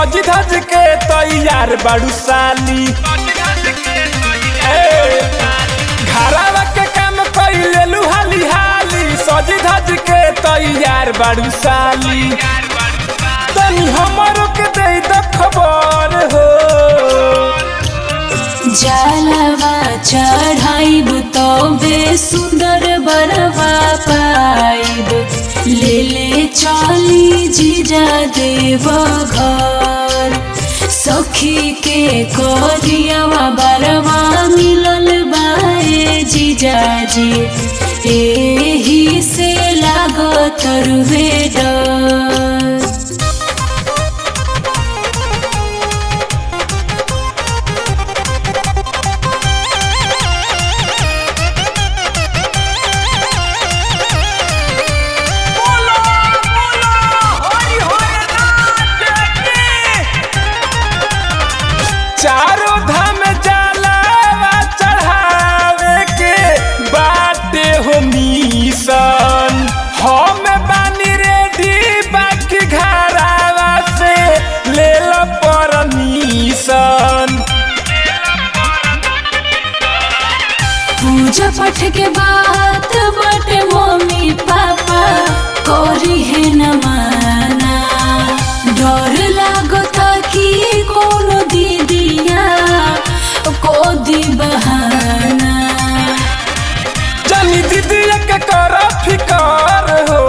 सज धज के तैयार बाड़ू साली घरवा के काम कइलेलू हाली हाली सज धज के तैयार बाड़ू साली तनी हमरो के दे द खबर हो जलवा चढ़ाइब तबे सुंदर बरवा पाइब ले ले चली जीजा देव घर सखी के करियावा बरवा मिलल बाए जीजा जी एही से लागत रुवे डर। चारों धाम जलावा चढ़ावे के बाटे हो मिशन हम बानी रेडी बाकी घरावा से ले लो परमिशन पूजा पाठ के बात बटे मम्मी पापा करी है न माना डर लागता कि कोनो दीदिया को दी बहाना जनी दीदिया के कर फिकर हो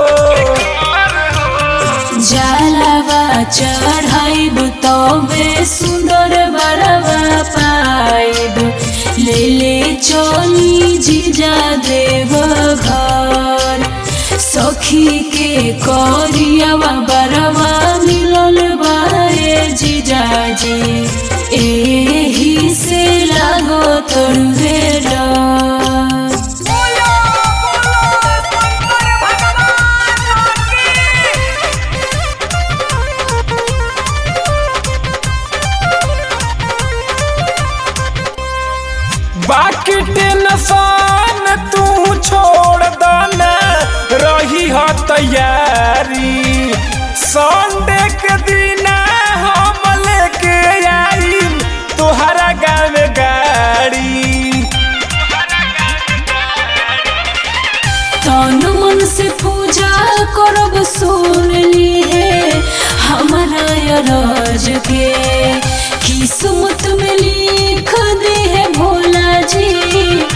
जलवा चढ़ाइब तबे सुंदर बरवा पाइब ले ले चली जीजा देव घर सखी के करियावा बरवा मिलल बाए जीजा जी एही से लागो तोरवे डर। बाकी टेंशन तू छोड़ दना रही हो तैयारी संडे के दिन हम लेके आई तोहरा गाँव गाड़ी तन मन से पूजा करब सुन ली है हमारा राज के किस्मत में लिख दे है भोला जी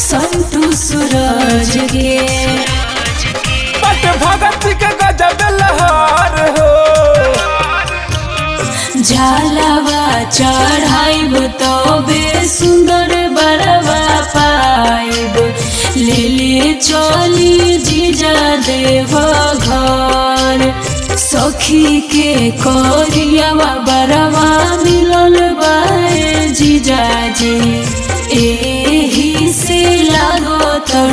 संतु सूरज के बट भगत के गजब लहर हो जलवा चढ़ाइब तबे सुंदर बरवा पाइब ले ले चली जीजा देव घर सखी के करियावा बरवा मिलल बाए जीजा जी एही से लागो तोर